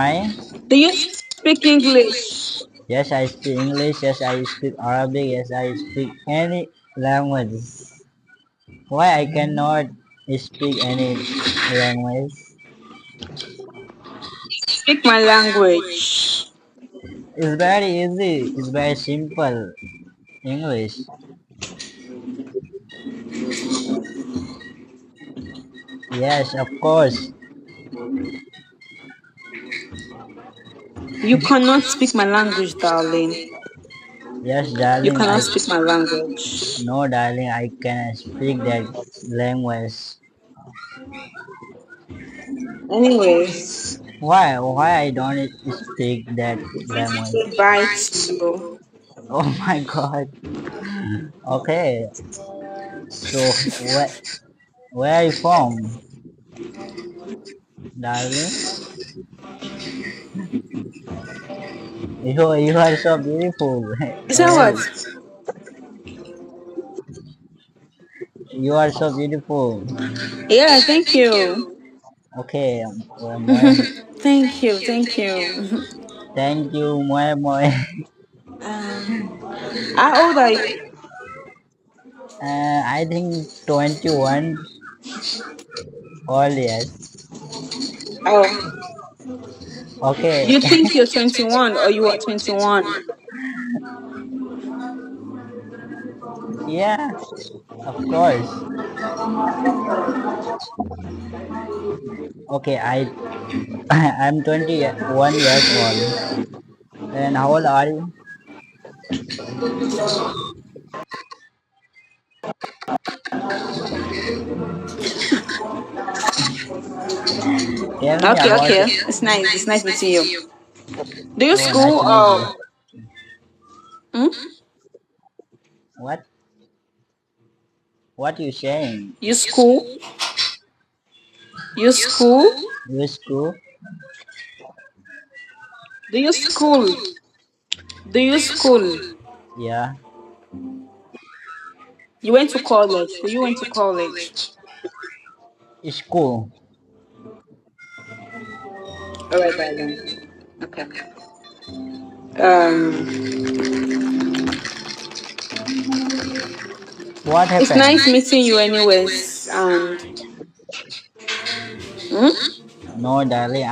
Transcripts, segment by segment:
I? Do you speak English? Yes, I speak English. Yes, I speak Arabic. Yes, I speak any language. Why I cannot speak any language? Speak my language. It's very easy. It's very simple. English. Yes, of course. You cannot speak my language, darling. Yes, You darling. cannot speak my language. No, darling. I can speak that language. Anyways, Why? Why I don't speak that I want to language? say bye to you. Oh my God. Okay. So where are you from, darling? You are so beautiful. You said Where what? you are so beautiful. Yeah, thank you. Okay. Moi. Thank you, thank you. Thank you, moi moi. How old are you? I think 21 all yes. Oh, Okay. you think you're 21 or you are 21? Yeah, of course. Okay, I'm 21 years old. And how old are you? Tell me Okay, about okay. it. It's nice. It's nice meeting you. Do you Oh, nice school to meet or you. hmm? What? What you saying? You school? You school? You school? Do you school? Do you school? Yeah. You went to college. Do you went to college? School. All right, darling. Okay. Um, What it's happened? nice meeting you, anyways. And hmm? No, darling.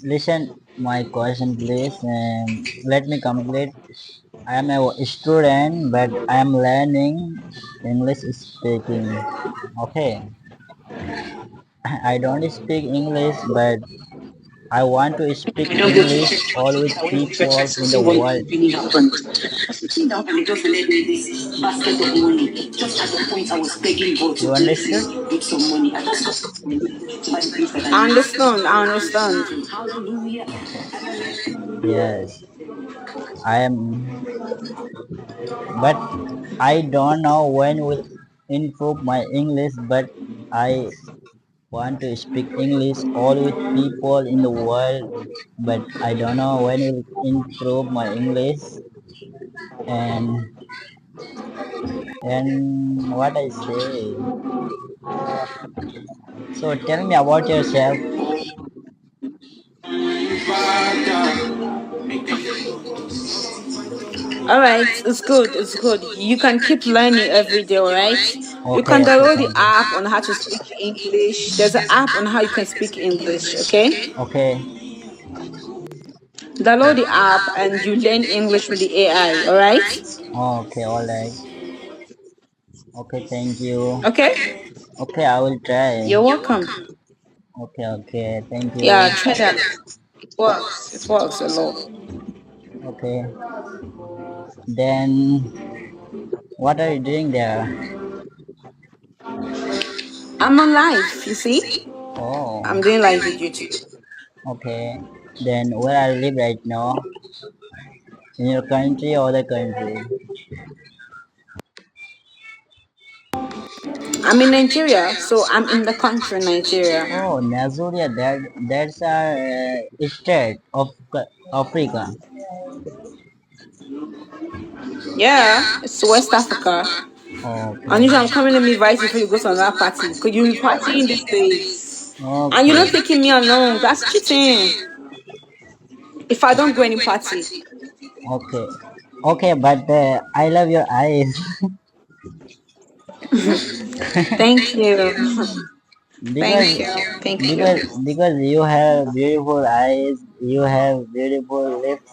Listen my question, please. Let me complete. I am a student, but I am learning English speaking. Okay. I don't speak English, but I want to speak I don't go to English church all with until I went to church. I people saw in the someone world. really happened. I was sitting down and they just led me this basket of money. Just at the point I was begging God to You understood? please give some money. I just got some money to buy the things that I understand. I understand. Hallelujah. Yes. I am, but I don't know when will improve my English, but I want to speak English all with people in the world, but I don't know when will improve my English and what I say. So tell me about yourself. All right, it's good. It's good. You can keep learning every day, all right? You Okay, can okay, download the thank app you. on how to speak English. There's an app on how you can speak English, okay? Okay, Download the app and you learn English with the AI, all right? okay, all right. Okay, thank you. Okay? Okay, I will try. You're welcome. Okay, okay, thank you. Yeah, try that. It works. It works a lot. Okay, then what are you doing there? I'm on live, you see? Oh, I'm doing live video too. okay. Then where I live right now? In your country or the country? I'm in Nigeria, so I'm in the country Nigeria. Oh, Nigeria. That's a state of Africa. Yeah, it's West Africa. Okay. Unusually, I'm coming to me advice before you go to another party. Could you be partying these days? And you're Okay. not taking me along. That's cheating. If I don't go any party. Okay. Okay, but I love your eyes. Thank you. because Thank you. Thank you. because you have beautiful eyes, you have beautiful lips.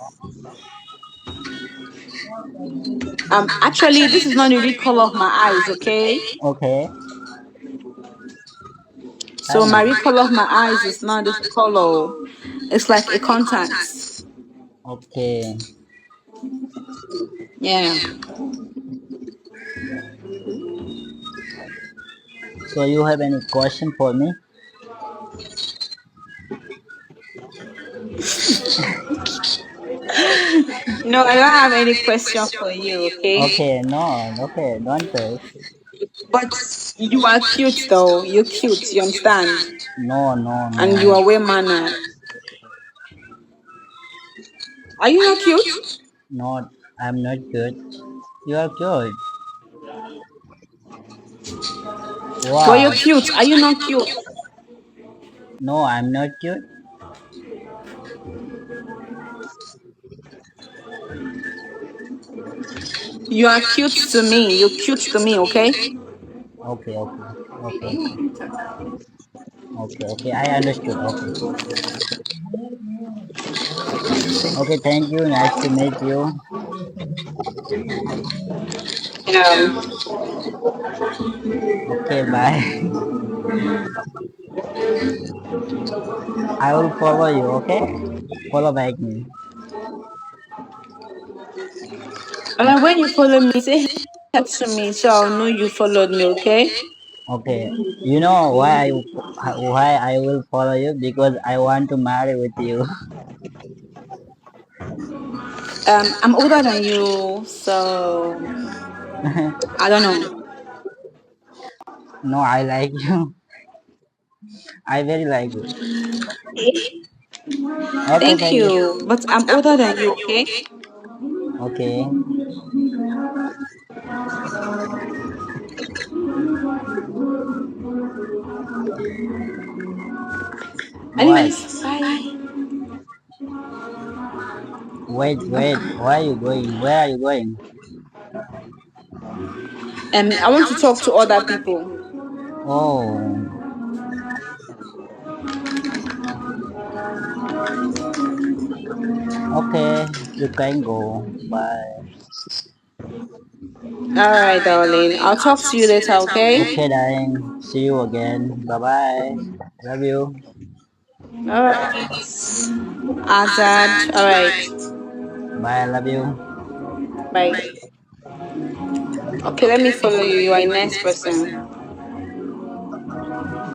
Actually, this is not the real color of my eyes, okay? Okay. So Tell my me. real color of my eyes is not this color. It's like a contact. Okay. Yeah. So you have any question for me? No, I don't have any question for you, okay? Okay, no, okay, don't touch. But you are cute though. You're cute, you understand? No, no, And you no. are well mannered. Are you not cute? Not, I'm not good. You are good. But you're Wow. cute. Are you not cute? No, I'm not good. You are cute to me. You're cute to me, okay? Okay, okay, okay, okay, okay. I understood. Okay, okay. Thank you. Nice to meet you. Yeah. Okay, bye. I will follow you. Okay, follow back me. And when you follow me, say help to me so I'll know you followed me, okay? Okay. You know why I will follow you because I want to marry with you. I'm older than you, so I don't know. No, I like you. I very like you. Okay, Thank thank you. you, but I'm older than you, okay? Okay. What? Anyways, bye. Wait, wait. Where are you going? Where are you going? I want to talk to other people. Oh, okay. You can go. Bye. All right, darling. I'll talk to you later, okay? Okay, darling. See you again. Bye bye. Love you. All right. Azad. All right. Bye. I love you. Bye. Okay, let me follow you. You are a nice person.